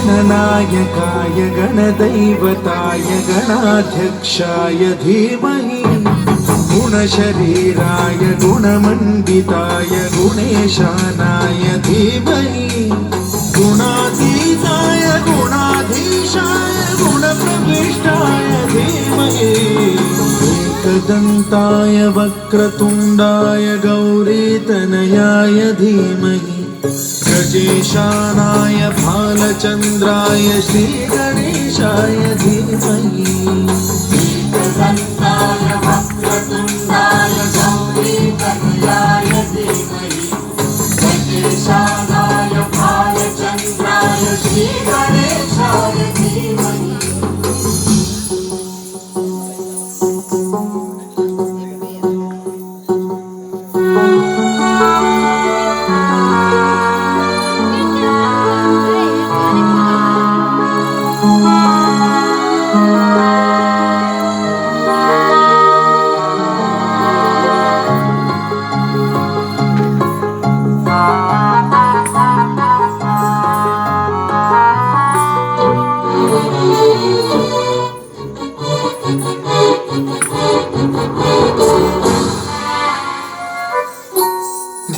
गणनायकाय गणदैवताय गणाध्यक्षाय धीमहि गुणशरीराय गुणमण्डिताय गुणेशानाय धीमहि गुणातीताय गुणाधीशाय गुणप्रविष्टाय धीमहि एकदन्ताय वक्रतुण्डाय गौरीतनयाय धीमहि गजेशानाय भालचन्द्राय श्रीगणेशाय धीमहि एकदन्ताय वक्रतुण्डाय गौरीतनयाय धीमहि गजेशानाय भालचन्द्राय श्रीगणेशाय धीमहि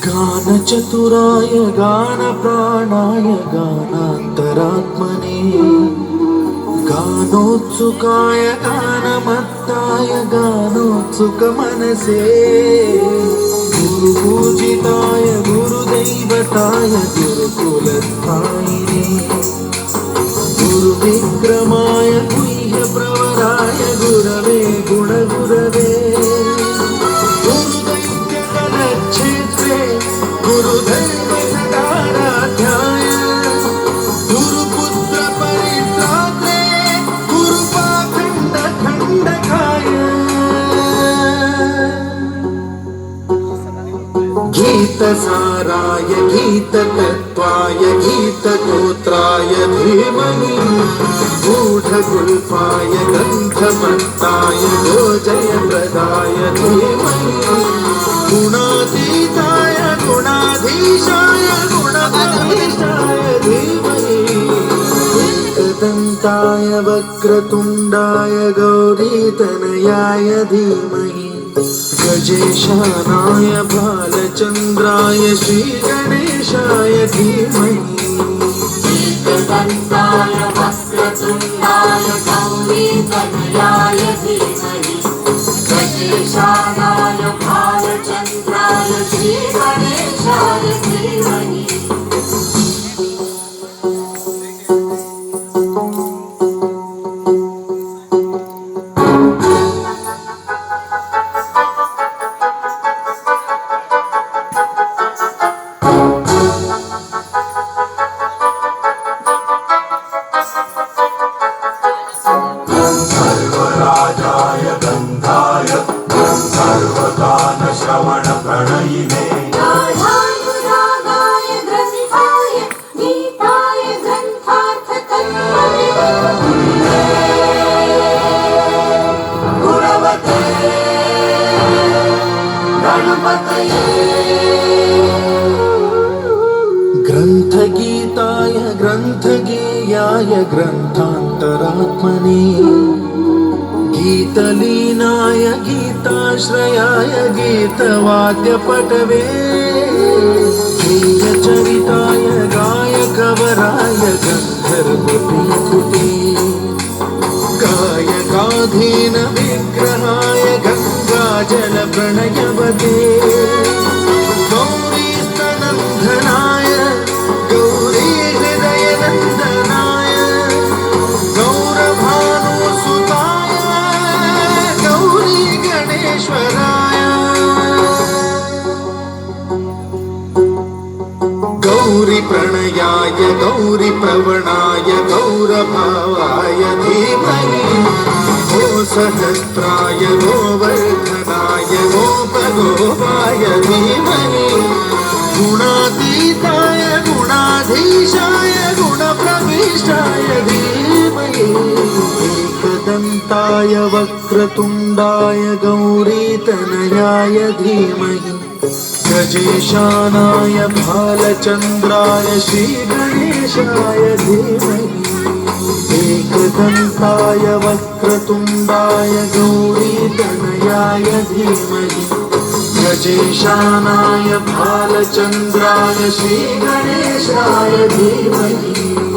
गानचतुराय गानप्राणाय गानान्तरात्मने गानोत्सुकाय गानमत्ताय गानोत्सुकमनसे गुरुपूजिताय गुरुदैवताय गुरुकुलस्थायिने गुरुविक्रमाय गुह्यप्रवराय गुरवे गुणगुरवे गुरुदैवसदाराध्याय गुरुपुत्र परित्रात्रे गुरुपाखण्डखण्डकाय गीतसाराय गीततत्त्वाय गीतगोत्राय धीमहि गूढगुल्फाय गन्धमत्ताय गोजयप्रदाय धीमहि गुणातीताय गुणाधीशाय गुणप्रविष्टाय धीमहि एकदन्ताय वक्रतुण्डाय गौरीतनयाय धीमहि गजेशानाय भालचन्द्राय श्रीगणेशाय धीमहि एकदन्ताय वक्रतुण्डाय गौरीतनयाय धीमहि गजेशानाय भालचन्द्राय श्रीगणेशाय धीमहि सर्वराजाय गन्धाय सर्वगानश्रवणप्रणयिने रागाय ग्रन्थाय गीताय ग्रन्थार्थतत्त्वने गुणवते गणपतये ग्रन्थगीताय ग्रन्थगेयाय ग्रन्थान्तरात्मने गीतलीनाय गीताश्रयाय गीतवाद्यपटवे गीतचरिताय गायकवराय गन्धर्वपीठुते गायकाधीन विग्रहाय गङ्गाजलप्रणयवते गौरीतनयाय गौरीप्रवणाय गौरभावाय धीमहि गो सहस्राय गोवर्धनाय गोपगोपाय धीमहि गुणातीताय गुणाधीशाय गुणप्रविष्टाय धीमहि एकदन्ताय वक्रतुण्डाय गौरीतनयाय धीमहि गजेशानाय भालचन्द्राय श्रीगणेशाय धीमहि एकदन्ताय वक्रतुण्डाय गौरीतनयाय धीमहि गजेशानाय भालचन्द्राय श्रीगणेशाय धीमहि